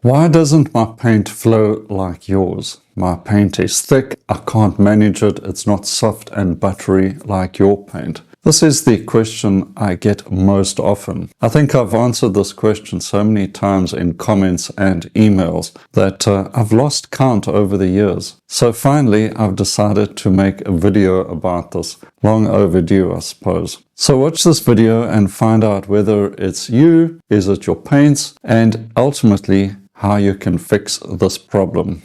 Why doesn't my paint flow like yours? My paint is thick, I can't manage it, it's not soft and buttery like your paint. This is the question I get most often. I think I've answered this question so many times in comments and emails that I've lost count over the years. So finally, I've decided to make a video about this. Long overdue, I suppose. So watch this video and find out whether it's you, is it your paints, and ultimately how you can fix this problem.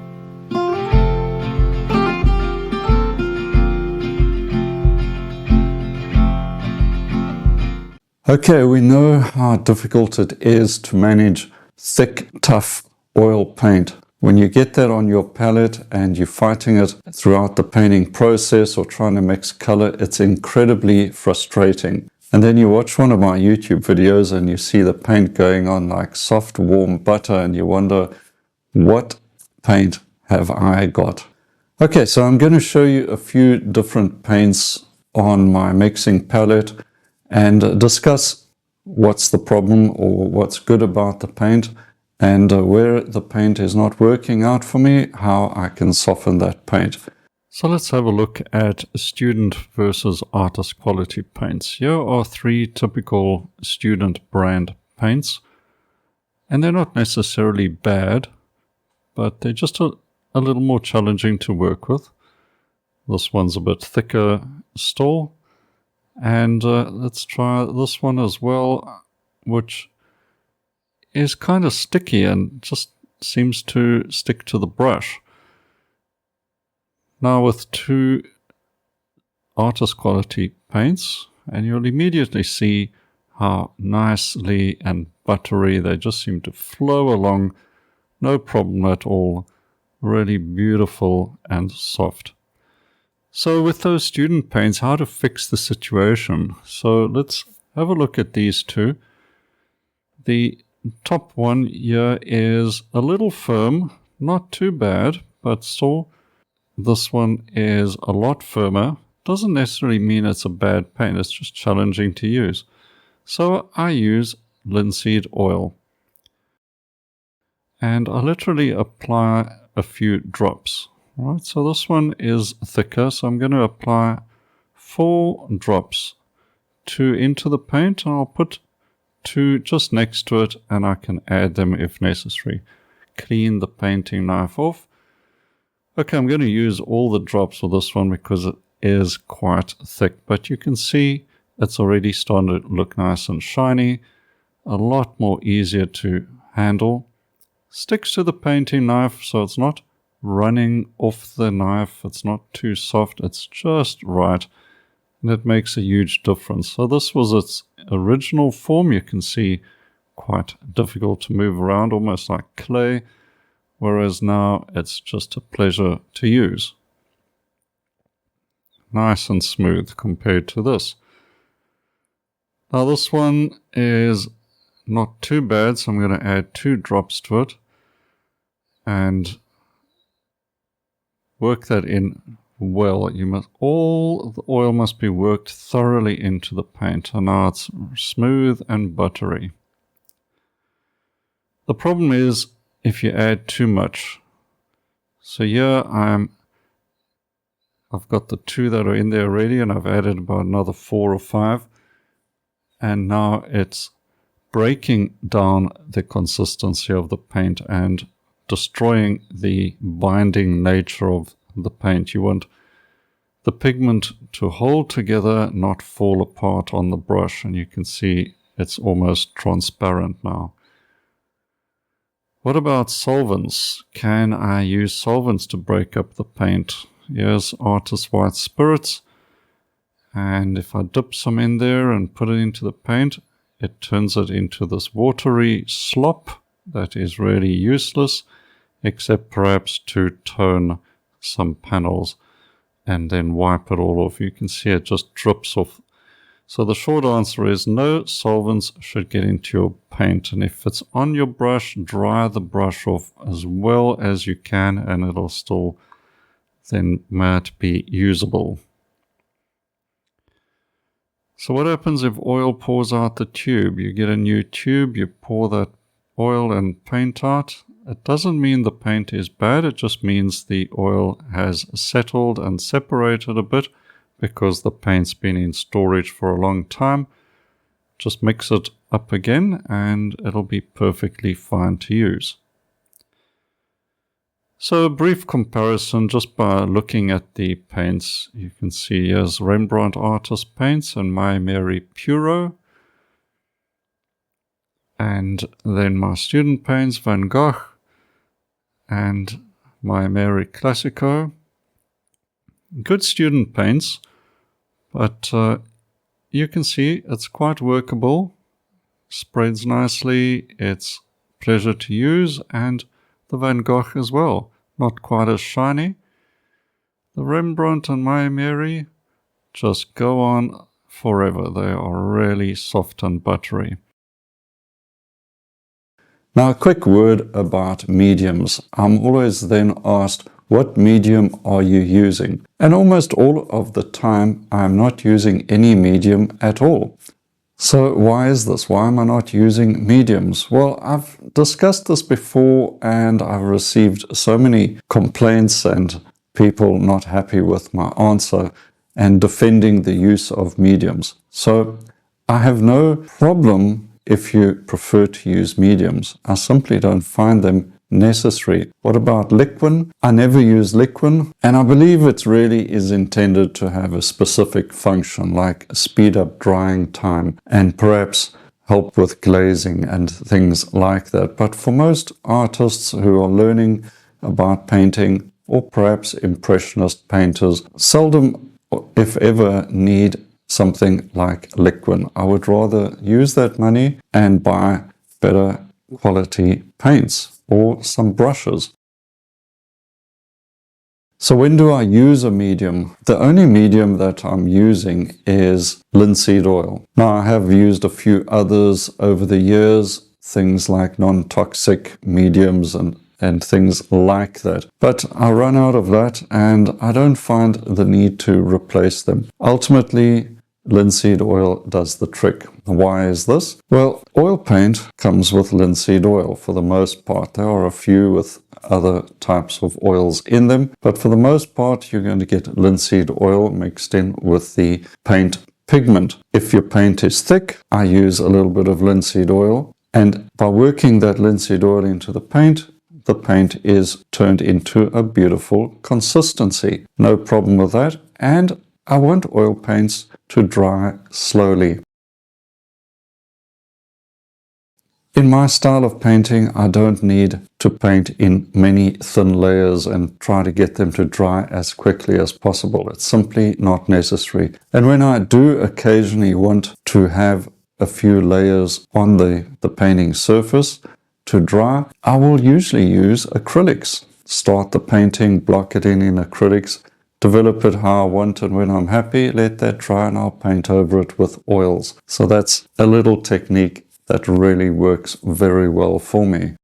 Okay, we know how difficult it is to manage thick, tough oil paint. When you get that on your palette and you're fighting it throughout the painting process or trying to mix color, it's incredibly frustrating. And then you watch one of my YouTube videos and you see the paint going on like soft, warm butter and you wonder, what paint have I got? Okay, so I'm going to show you a few different paints on my mixing palette and discuss what's the problem or what's good about the paint, and where the paint is not working out for me, how I can soften that paint. So let's have a look at student versus artist quality paints. Here are three typical student brand paints, and they're not necessarily bad, but they're just a little more challenging to work with. This one's a bit thicker still. And let's try this one as well, which is kind of sticky and just seems to stick to the brush. Now with two artist quality paints, and you'll immediately see how nicely and buttery they just seem to flow along. No problem at all. Really beautiful and soft. So with those student paints, how to fix the situation? So let's have a look at these two. The top one here is a little firm, not too bad, but still this one is a lot firmer. Doesn't necessarily mean it's a bad paint, it's just challenging to use. So I use linseed oil. And I literally apply a few drops. Right, so this one is thicker, so I'm going to apply 4 drops, 2 into the paint, and I'll put 2 just next to it, and I can add them if necessary. Clean the painting knife off. Okay, I'm going to use all the drops for this one because it is quite thick, but you can see it's already starting to look nice and shiny, a lot more easier to handle. Sticks to the painting knife, so it's not running off the knife, it's not too soft, it's just right, and it makes a huge difference. So this was its original form. You can see quite difficult to move around, almost like clay, whereas now it's just a pleasure to use. Nice and smooth compared to this. Now this one is not too bad, so I'm going to add 2 drops to it and work that in well. All the oil must be worked thoroughly into the paint, and now it's smooth and buttery. The problem is if you add too much. So here I've got the 2 that are in there already, and I've added about another 4 or 5, and now it's breaking down the consistency of the paint and destroying the binding nature of the paint. You want the pigment to hold together, not fall apart on the brush, and you can see it's almost transparent now. What about solvents? Can I use solvents to break up the paint? Here's Artist White Spirits, and if I dip some in there and put it into the paint, it turns it into this watery slop that is really useless, except perhaps to tone some panels and then wipe it all off. You can see it just drips off. So the short answer is no solvents should get into your paint, and if it's on your brush, dry the brush off as well as you can, and it'll still then might be usable. So what happens if oil pours out the tube? You get a new tube, you pour that oil and paint out, It doesn't mean the paint is bad, it just means the oil has settled and separated a bit because the paint's been in storage for a long time. Just mix it up again and it'll be perfectly fine to use. So a brief comparison just by looking at the paints. You can see here's Rembrandt Artist Paints and My Mary Puro. And then my student paints, Van Gogh and My Mary Classico. Good student paints, but you can see it's quite workable, spreads nicely, it's a pleasure to use, and the Van Gogh as well, not quite as shiny. The Rembrandt and My Mary just go on forever. They are really soft and buttery. Now a quick word about mediums. I'm always then asked, what medium are you using? And almost all of the time I'm not using any medium at all. So why is this? Why am I not using mediums? Well, I've discussed this before and I've received so many complaints and people not happy with my answer and defending the use of mediums. So I have no problem if you prefer to use mediums. I simply don't find them necessary. What about Liquin? I never use Liquin, and I believe it really is intended to have a specific function like speed up drying time and perhaps help with glazing and things like that. But for most artists who are learning about painting, or perhaps impressionist painters, seldom if ever need something like Liquin. I would rather use that money and buy better quality paints or some brushes. So when do I use a medium? The only medium that I'm using is linseed oil. Now I have used a few others over the years, things like non-toxic mediums and things like that. But I run out of that and I don't find the need to replace them. Ultimately, linseed oil does the trick. Why is this? Well, oil paint comes with linseed oil for the most part. There are a few with other types of oils in them, but for the most part you're going to get linseed oil mixed in with the paint pigment. If your paint is thick, I use a little bit of linseed oil, and by working that linseed oil into the paint is turned into a beautiful consistency. No problem with that, and I want oil paints to dry slowly. In my style of painting, I don't need to paint in many thin layers and try to get them to dry as quickly as possible. It's simply not necessary. And when I do occasionally want to have a few layers on the painting surface to dry, I will usually use acrylics. Start the painting, block it in acrylics, develop it how I want, and when I'm happy, let that dry and I'll paint over it with oils. So that's a little technique that really works very well for me.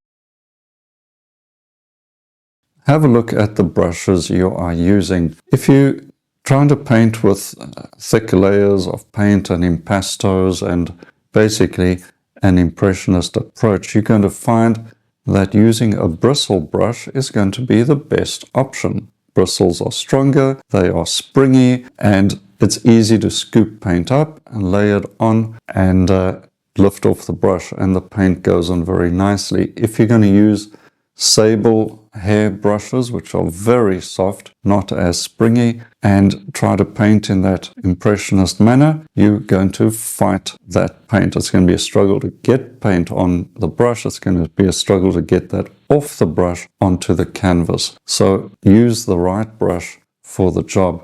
Have a look at the brushes you are using. If you're trying to paint with thick layers of paint and impastos and basically an impressionist approach, you're going to find that using a bristle brush is going to be the best option. Bristles are stronger, they are springy, and it's easy to scoop paint up and lay it on and lift off the brush, and the paint goes on very nicely. If you're going to use sable hair brushes, which are very soft, not as springy, and try to paint in that impressionist manner, you're going to fight that paint. It's going to be a struggle to get paint on the brush. It's going to be a struggle to get that off the brush onto the canvas. So use the right brush for the job.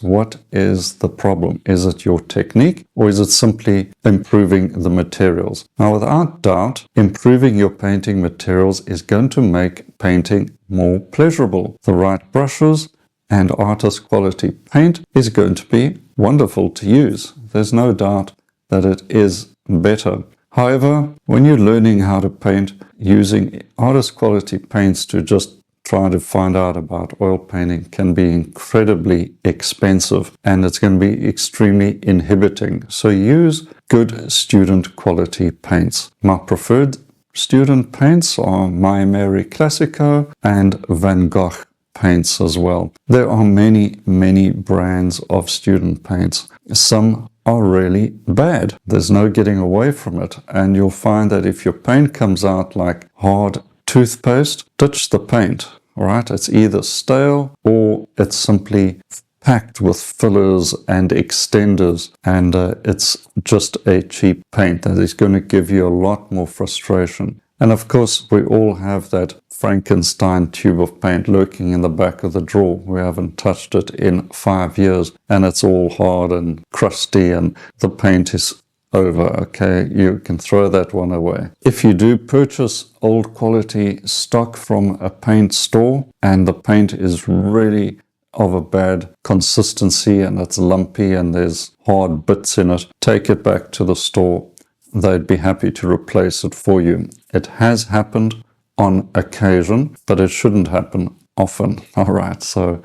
What is the problem? Is it your technique, or is it simply improving the materials? Now, without doubt, improving your painting materials is going to make painting more pleasurable. The right brushes and artist quality paint is going to be wonderful to use. There's no doubt that it is better. However, when you're learning how to paint using artist quality paints to just try to find out about oil painting can be incredibly expensive, and it's going to be extremely inhibiting. So use good student quality paints. My preferred student paints are My Mary Classico and Van Gogh paints as well. There are many brands of student paints. Some are really bad. There's no getting away from it. And you'll find that if your paint comes out like hard toothpaste, ditch the paint. All right, it's either stale or it's simply packed with fillers and extenders, and it's just a cheap paint that is going to give you a lot more frustration. And of course, we all have that Frankenstein tube of paint lurking in the back of the drawer. We haven't touched it in 5 years, and it's all hard and crusty, and the paint is over. Okay, you can throw that one away. If you do purchase old quality stock from a paint store and the paint is really of a bad consistency and it's lumpy and there's hard bits in it, take it back to the store. They'd be happy to replace it for you. It has happened on occasion, but it shouldn't happen often. All right, so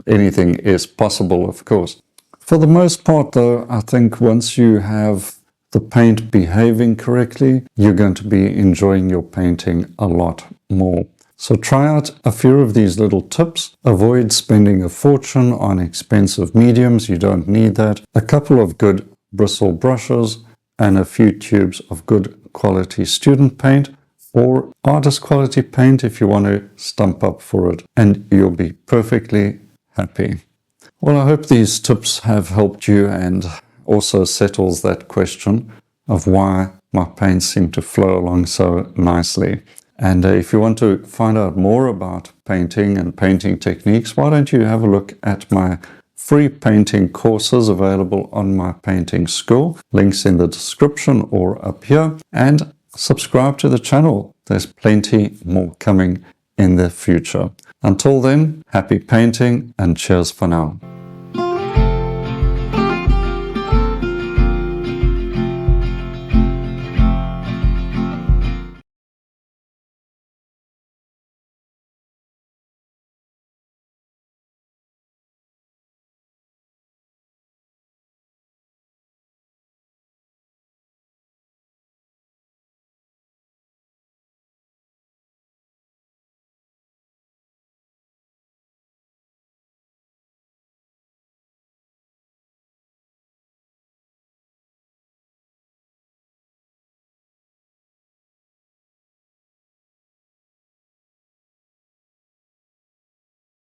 anything is possible, of course. For the most part, though, I think once you have the paint behaving correctly, you're going to be enjoying your painting a lot more. So try out a few of these little tips. Avoid spending a fortune on expensive mediums. You don't need that. A couple of good bristle brushes and a few tubes of good quality student paint or artist quality paint if you want to stump up for it, and you'll be perfectly happy. Well, I hope these tips have helped you and also settles that question of why my paints seem to flow along so nicely. And if you want to find out more about painting and painting techniques, why don't you have a look at my free painting courses available on my painting school. Links in the description or up here. And subscribe to the channel. There's plenty more coming in the future. Until then, happy painting and cheers for now.